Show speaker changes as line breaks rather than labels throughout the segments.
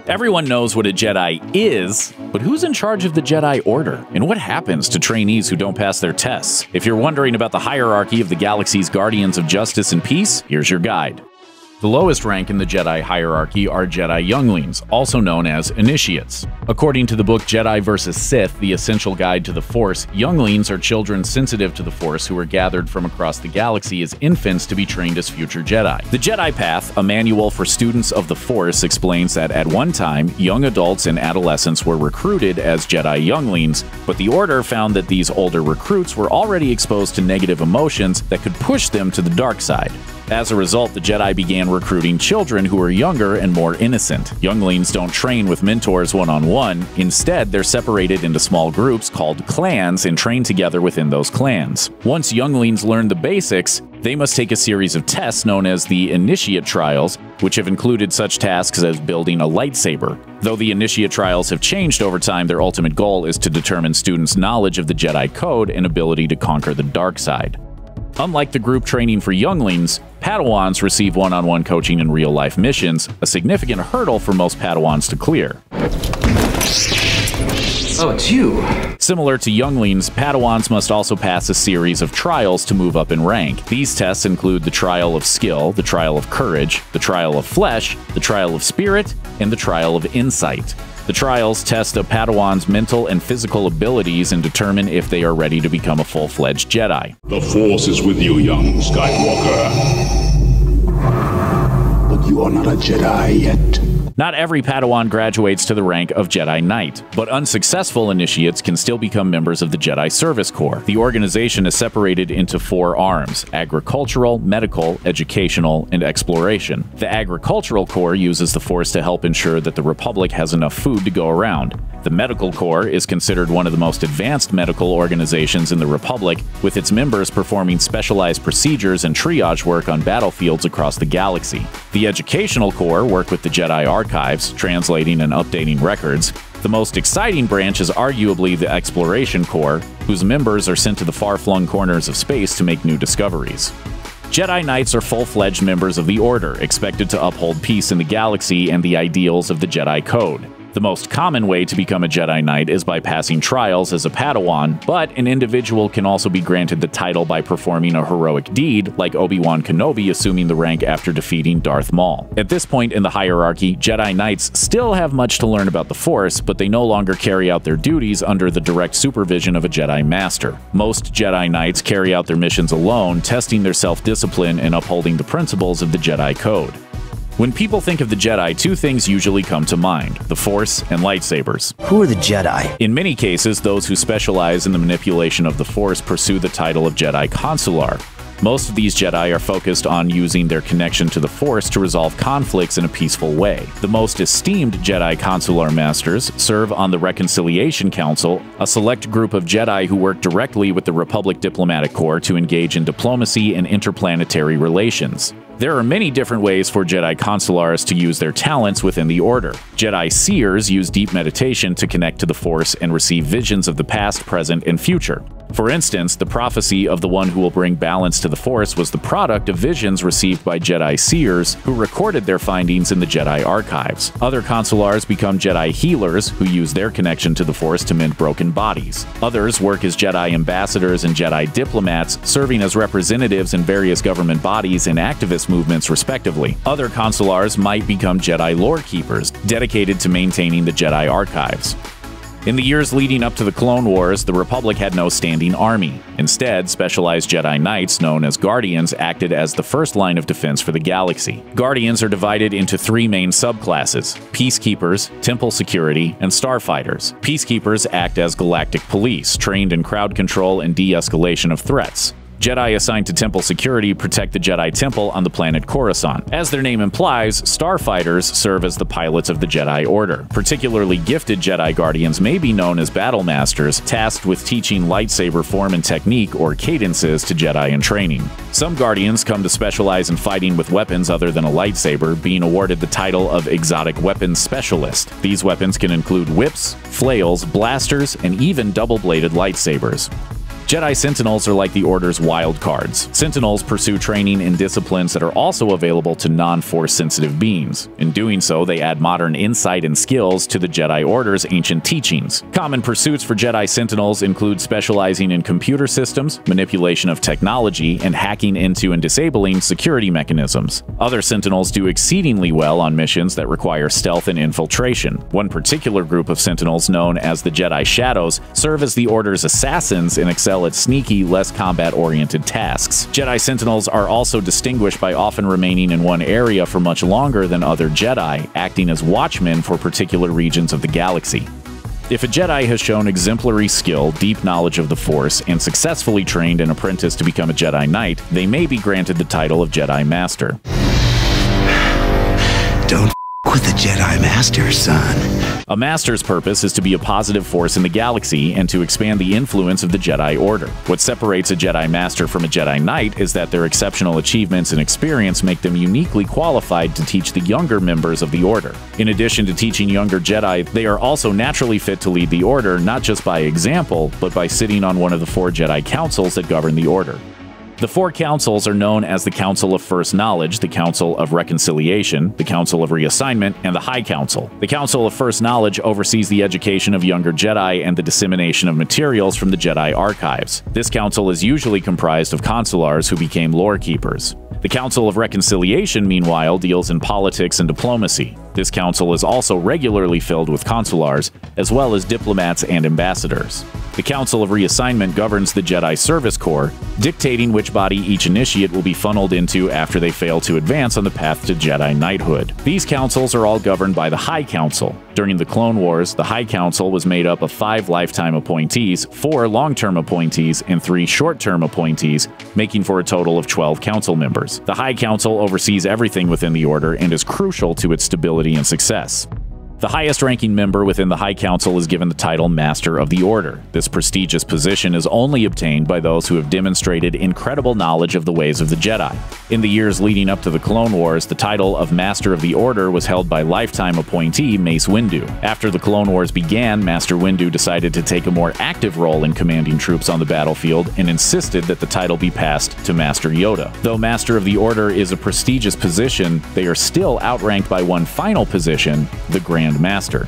Everyone knows what a Jedi is, but who's in charge of the Jedi Order? And what happens to trainees who don't pass their tests? If you're wondering about the hierarchy of the galaxy's Guardians of Justice and Peace, here's your guide. The lowest rank in the Jedi hierarchy are Jedi Younglings, also known as Initiates. According to the book Jedi vs. Sith, the essential guide to the Force, Younglings are children sensitive to the Force who are gathered from across the galaxy as infants to be trained as future Jedi. The Jedi Path, a manual for students of the Force, explains that at one time, young adults and adolescents were recruited as Jedi Younglings, but the Order found that these older recruits were already exposed to negative emotions that could push them to the dark side. As a result, the Jedi began recruiting children who are younger and more innocent. Younglings don't train with mentors one-on-one. Instead, they're separated into small groups called clans and train together within those clans. Once younglings learn the basics, they must take a series of tests known as the Initiate Trials, which have included such tasks as building a lightsaber. Though the Initiate Trials have changed over time, their ultimate goal is to determine students' knowledge of the Jedi Code and ability to conquer the dark side. Unlike the group training for younglings, Padawans receive one-on-one coaching in real-life missions, a significant hurdle for most Padawans to clear.
Oh, it's you!
Similar to younglings, Padawans must also pass a series of trials to move up in rank. These tests include the Trial of Skill, the Trial of Courage, the Trial of Flesh, the Trial of Spirit, and the Trial of Insight. The trials test a Padawan's mental and physical abilities and determine if they are ready to become a full-fledged Jedi.
The Force is with you, young Skywalker. But you are not a Jedi yet.
Not every Padawan graduates to the rank of Jedi Knight, but unsuccessful initiates can still become members of the Jedi Service Corps. The organization is separated into 4 arms: agricultural, medical, educational, and exploration. The Agricultural Corps uses the Force to help ensure that the Republic has enough food to go around. The Medical Corps is considered one of the most advanced medical organizations in the Republic, with its members performing specialized procedures and triage work on battlefields across the galaxy. The Educational Corps work with the Jedi Archives, translating and updating records. The most exciting branch is arguably the Exploration Corps, whose members are sent to the far-flung corners of space to make new discoveries. Jedi Knights are full-fledged members of the Order, expected to uphold peace in the galaxy and the ideals of the Jedi Code. The most common way to become a Jedi Knight is by passing trials as a Padawan, but an individual can also be granted the title by performing a heroic deed, like Obi-Wan Kenobi assuming the rank after defeating Darth Maul. At this point in the hierarchy, Jedi Knights still have much to learn about the Force, but they no longer carry out their duties under the direct supervision of a Jedi Master. Most Jedi Knights carry out their missions alone, testing their self-discipline and upholding the principles of the Jedi Code. When people think of the Jedi, 2 things usually come to mind: the Force and lightsabers.
Who are the Jedi?
In many cases, those who specialize in the manipulation of the Force pursue the title of Jedi Consular. Most of these Jedi are focused on using their connection to the Force to resolve conflicts in a peaceful way. The most esteemed Jedi Consular Masters serve on the Reconciliation Council, a select group of Jedi who work directly with the Republic Diplomatic Corps to engage in diplomacy and interplanetary relations. There are many different ways for Jedi Consulars to use their talents within the Order. Jedi Seers use deep meditation to connect to the Force and receive visions of the past, present, and future. For instance, the prophecy of the one who will bring balance to the Force was the product of visions received by Jedi Seers, who recorded their findings in the Jedi Archives. Other Consulars become Jedi Healers, who use their connection to the Force to mend broken bodies. Others work as Jedi Ambassadors and Jedi Diplomats, serving as representatives in various government bodies and activist movements respectively. Other Consulars might become Jedi Lore Keepers, dedicated to maintaining the Jedi Archives. In the years leading up to the Clone Wars, the Republic had no standing army. Instead, specialized Jedi Knights, known as Guardians, acted as the first line of defense for the galaxy. Guardians are divided into 3 main subclasses: Peacekeepers, Temple Security, and Starfighters. Peacekeepers act as galactic police, trained in crowd control and de-escalation of threats. Jedi assigned to Temple Security protect the Jedi Temple on the planet Coruscant. As their name implies, Starfighters serve as the pilots of the Jedi Order. Particularly gifted Jedi Guardians may be known as Battle Masters, tasked with teaching lightsaber form and technique, or cadences, to Jedi in training. Some Guardians come to specialize in fighting with weapons other than a lightsaber, being awarded the title of Exotic Weapons Specialist. These weapons can include whips, flails, blasters, and even double-bladed lightsabers. Jedi Sentinels are like the Order's wild cards. Sentinels pursue training in disciplines that are also available to non-Force-sensitive beings. In doing so, they add modern insight and skills to the Jedi Order's ancient teachings. Common pursuits for Jedi Sentinels include specializing in computer systems, manipulation of technology, and hacking into and disabling security mechanisms. Other Sentinels do exceedingly well on missions that require stealth and infiltration. One particular group of Sentinels, known as the Jedi Shadows, serve as the Order's assassins and excel at sneaky, less combat-oriented tasks. Jedi Sentinels are also distinguished by often remaining in one area for much longer than other Jedi, acting as watchmen for particular regions of the galaxy. If a Jedi has shown exemplary skill, deep knowledge of the Force, and successfully trained an apprentice to become a Jedi Knight, they may be granted the title of Jedi Master.
Don't with the Jedi Master, son.
A Master's purpose is to be a positive force in the galaxy and to expand the influence of the Jedi Order. What separates a Jedi Master from a Jedi Knight is that their exceptional achievements and experience make them uniquely qualified to teach the younger members of the Order. In addition to teaching younger Jedi, they are also naturally fit to lead the Order, not just by example, but by sitting on one of the 4 Jedi Councils that govern the Order. The 4 councils are known as the Council of First Knowledge, the Council of Reconciliation, the Council of Reassignment, and the High Council. The Council of First Knowledge oversees the education of younger Jedi and the dissemination of materials from the Jedi archives. This council is usually comprised of consulars who became lore keepers. The Council of Reconciliation, meanwhile, deals in politics and diplomacy. This council is also regularly filled with consulars, as well as diplomats and ambassadors. The Council of Reassignment governs the Jedi Service Corps, dictating which body each initiate will be funneled into after they fail to advance on the path to Jedi Knighthood. These councils are all governed by the High Council. During the Clone Wars, the High Council was made up of 5 lifetime appointees, 4 long-term appointees, and 3 short-term appointees, making for a total of 12 council members. The High Council oversees everything within the Order and is crucial to its stability and success. The highest-ranking member within the High Council is given the title Master of the Order. This prestigious position is only obtained by those who have demonstrated incredible knowledge of the ways of the Jedi. In the years leading up to the Clone Wars, the title of Master of the Order was held by lifetime appointee Mace Windu. After the Clone Wars began, Master Windu decided to take a more active role in commanding troops on the battlefield and insisted that the title be passed to Master Yoda. Though Master of the Order is a prestigious position, they are still outranked by one final position, the Grand Master.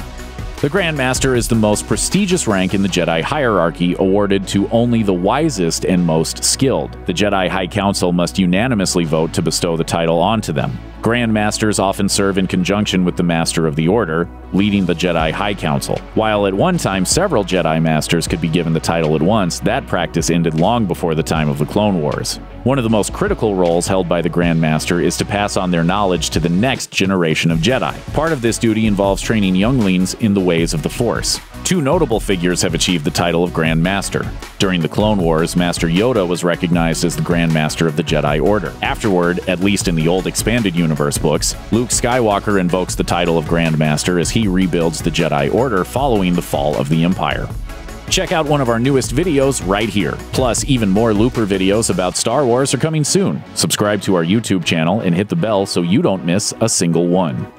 The Grand Master is the most prestigious rank in the Jedi hierarchy, awarded to only the wisest and most skilled. The Jedi High Council must unanimously vote to bestow the title onto them. Grand Masters often serve in conjunction with the Master of the Order, leading the Jedi High Council. While at one time several Jedi Masters could be given the title at once, that practice ended long before the time of the Clone Wars. One of the most critical roles held by the Grand Master is to pass on their knowledge to the next generation of Jedi. Part of this duty involves training younglings in the ways of the Force. 2 notable figures have achieved the title of Grand Master. During the Clone Wars, Master Yoda was recognized as the Grand Master of the Jedi Order. Afterward, at least in the old Expanded Universe books, Luke Skywalker invokes the title of Grand Master as he rebuilds the Jedi Order following the fall of the Empire. Check out one of our newest videos right here. Plus, even more Looper videos about Star Wars are coming soon. Subscribe to our YouTube channel and hit the bell so you don't miss a single one.